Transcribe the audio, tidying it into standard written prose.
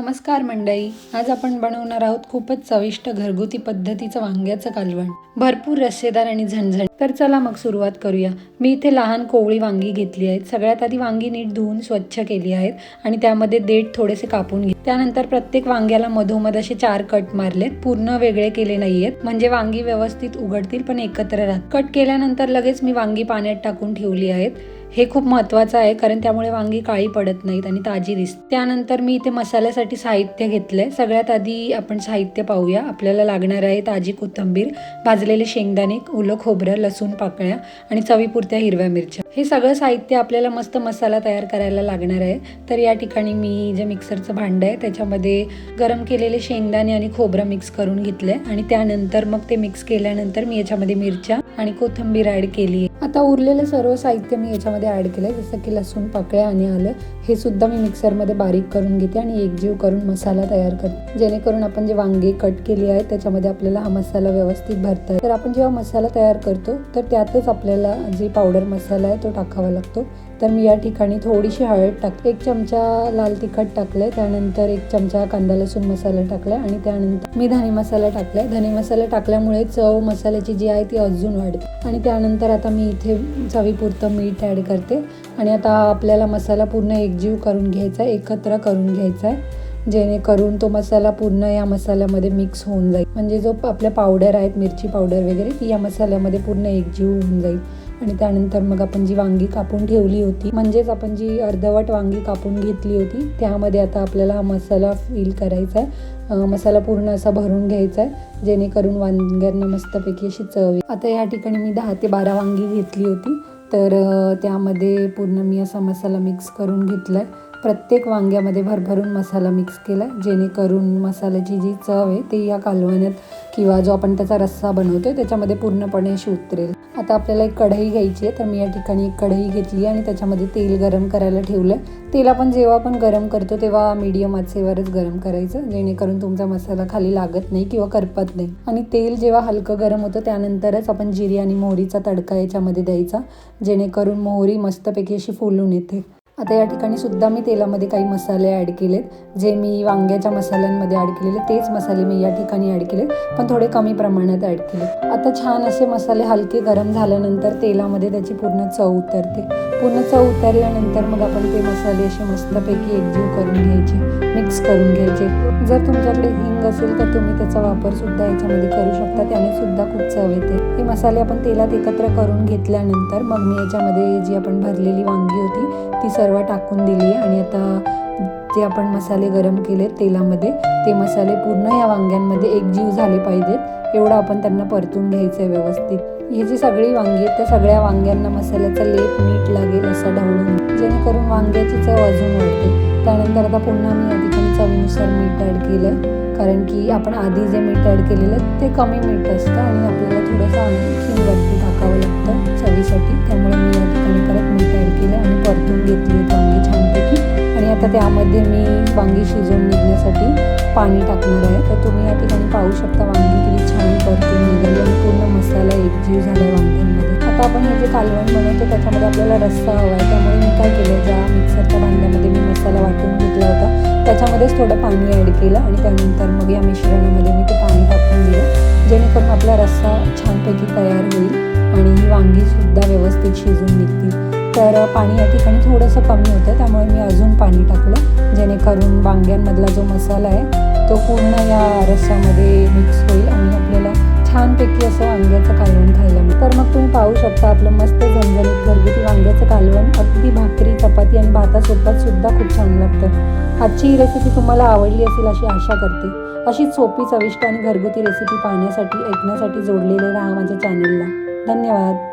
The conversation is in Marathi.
नमस्कार मंडळी, आज आपण बनवणार आहोत खूपच चविष्ट घरगुती पद्धतीचं वांग्याचं कालवण. भरपूर रस्सेदार आणि झणझणीत. तर चला मग सुरुवात करूया. मी इथे लहान कोवळी वांगी घेतली आहेत. सगळ्यात आधी वांगी नीट धुवून स्वच्छ केली आहेत आणि त्यामध्ये देठ थोडेसे कापून घेतले. त्यानंतर प्रत्येक वांग्याला मधोमध असे 4 कट मारलेत. पूर्ण वेगळे केले नाहीयेत, म्हणजे वांगी व्यवस्थित उघडतील पण एकत्र राहतील. कट केल्यानंतर लगेच मी वांगी पाण्यात टाकून ठेवली आहेत. हे खूप महत्त्वाचं आहे, कारण त्यामुळे वांगी काळी पडत नाहीत आणि ताजी दिसतात. त्यानंतर मी इथे मसाल्यासाठी साहित्य घेतलंय. सगळ्यात आधी आपण साहित्य पाहूया. आपल्याला लागणार आहे ताजी कोथिंबीर, भाजलेले शेंगदाणे, ओलं खोबरं, लसूण पाकळ्या आणि चवीपुरत्या हिरव्या मिरच्या. हे सगळं साहित्य आपल्याला मस्त मसाला तयार करायला लागणार आहे. तर या ठिकाणी मी जे मिक्सरचं भांडं आहे त्याच्यामध्ये गरम केलेले शेंगदाणे आणि खोबरं मिक्स करून घेतलंय आणि त्यानंतर मग ते मिक्स केल्यानंतर मी याच्यामध्ये मिरच्या आणि कोथिंबीर ऍड केली. आता उरलेलं सर्व साहित्य मी याच्यामध्ये ऍड केलंय, जसं की लसूण पाकळ्या आणि आलं. हे सुद्धा मी मिक्सरमध्ये बारीक करून घेते आणि एकजीव करून मसाला तयार करते, जेणेकरून आपण जे वांगे कट केली आहेत त्याच्यामध्ये आपल्याला हा मसाला व्यवस्थित भरता येईल. तर आपण जेव्हा मसाला तयार करतो तर त्यातच आपल्याला जे पावडर मसाला आहे तो टाकावा लागतो. तर मी या ठिकाणी थोडीशी हळद टाकते, 1 चमचा लाल तिखट टाकलंय, त्यानंतर 1 चमचा कांदा लसूण मसाला टाकलाय आणि त्यानंतर मी धने मसाला टाकलाय. धने मसाला टाकल्यामुळे चव मसाल्याची जी आहे ती अजून वाढते. आणि त्यानंतर आता मी इथे चवीपुरतं मीठ ॲड करते आणि आता आपल्याला मसाला पूर्ण एकजीव करून घ्यायचा आहे, एकत्र करून घ्यायचा आहे, जेणेकरून तो मसाला पूर्ण या मसाल्यामध्ये मिक्स होऊन जाईल. म्हणजे जो आपल्या पावडर आहेत, मिरची पावडर वगैरे, ती या मसाल्यामध्ये पूर्ण एकजीव होऊन जाईल. आणि त्यानंतर मग आपण जी वांगी कापून ठेवली होती, म्हणजेच आपण जी अर्धवट वांगी कापून घेतली होती, त्यामध्ये आता आपल्याला हा मसाला फिल करायचा आहे. मसाला पूर्ण असा भरून घ्यायचा आहे, जेणेकरून वांग्यांना मस्तपैकी अशी चव येईल. आता या ठिकाणी मी 10 ते 12 वांगी घेतली होती, तर त्यामध्ये पूर्ण मी असा मसाला मिक्स करून घेतला आहे. प्रत्येक वांग्यामध्ये भरभरून मसाला मिक्स केला, जेणेकरून मसाल्याची जी चव आहे ती या कालवण्यात किंवा जो आपण त्याचा रस्सा बनवतोय त्याच्यामध्ये पूर्णपणे अशी उतरेल. आता आपल्याला एक कढई घ्यायची आहे, तर मी या ठिकाणी एक कढई घेतली आणि त्याच्यामध्ये तेल गरम करायला ठेवलं आहे. तेल आपण जेव्हा पण गरम करतो तेव्हा मीडियम आचेवरच गरम करायचं, जेणेकरून तुमचा मसाला खाली लागत नाही किंवा करपत नाही. आणि तेल जेव्हा हलकं गरम होतं त्यानंतरच आपण जिरे आणि मोहरीचा तडका याच्यामध्ये द्यायचा, जेणेकरून मोहरी मस्तपैकी अशी फुलून येते. आता या ठिकाणी सुद्धा मी तेलामध्ये काही मसाले ॲड केलेत, जे मी वांग्याच्या मसाल्यांमध्ये ॲड केलेले तेच मसाले मी या ठिकाणी ॲड केले, पण थोडे कमी प्रमाणात ॲड केले. आता छान असे मसाले हलके गरम झाल्यानंतर तेलामध्ये त्याची पूर्ण चव उतरते. पूर्ण चव उतरल्यानंतर मग आपण ते मसाले असे मस्तपैकी एकजीव करून घ्यायचे, मिक्स करून घ्यायचे. जर तुमच्याकडे हिंग असेल तर तुम्ही त्याचा वापर सुद्धा याच्यामध्ये करू शकता, त्याने सुद्धा खूप चव येते. हे मसाले आपण तेलात एकत्र करून घेतल्यानंतर मग मी याच्यामध्ये जी आपण भरलेली वांगी होती ती सर्व टाकून दिली आणि आता जे आपण मसाले गरम केले तेलामध्ये, ते मसाले पूर्ण या वांग्यांमध्ये एकजीव झाले पाहिजेत, एवढं आपण त्यांना परतून घ्यायचं आहे व्यवस्थित. ही जी सगळी वांगी आहेत त्या सगळ्या वांग्यांना मसाल्याचा लेप मीठ लागेल असं ढवळून, जेणेकरून वांग्याची चव अजून वाढते. त्यानंतर आता पुन्हा मी या ठिकाणी चवीनुसार मीठ ॲड केलं, कारण की आपण आधी जे मीठ ॲड केलेलं ते कमी मीठ असतं आणि आपल्याला थोडंसं आणखी वरती टाकावं लागतं चवीसाठी. त्यामुळे मी या ठिकाणी परत मीठ ॲड केलं आणि परतून घेतली वांगी छानपैकी. आणि आता त्यामध्ये मी वांगी शिजवून निघण्यासाठी पाणी टाकणार आहे. तर तुम्ही या ठिकाणी पाहू शकता वांगी किती छान परतून निघाली आणि पूर्ण मसाला एकजीव झाला आहे वांग्यांमध्ये. आता आपण हे जे कालवण बनवतो त्याच्यामध्ये आपल्याला रस्सा हवा आहे, त्यामुळे मी काय केलं, ज्या मिक्सरच्या भांड्यामध्ये मी मसाला वाटून घेतला होता त्याच्यामध्येच थोडं पाणी ॲड केलं आणि त्यानंतर मग या मिश्रणामध्ये मी ते पाणी टाकून दिलं, जेणेकरून आपला रस्सा छानपैकी तयार होईल आणि ही वांगीसुद्धा व्यवस्थित शिजून निघतील. तर पाणी या ठिकाणी थोडंसं कमी होतं, त्यामुळे मी अजून पाणी टाकलं, जेणेकरून वांग्यांमधला जो मसाला आहे तो पूर्ण या रस्स्यामध्ये मिक्स होईल आणि आपल्याला छानपैकी असं वांग्याचं कालवण खायला मिळेल. तर मग तुम्ही पाहू शकता आपलं मस्त झणझणीत घरगुती वांग्याचं कालवण अगदी भाकरी, चपाती आणि भातासोबत सुद्धा खूप छान लागतं. आजची ही रेसिपी तुम्हाला आवडली असेल अशी आशा करते. अशीच सोपी, चविष्ट आणि घरगुती रेसिपी पाहण्यासाठी, ऐकण्यासाठी जोडलेले राहा माझ्या चॅनेलला. धन्यवाद.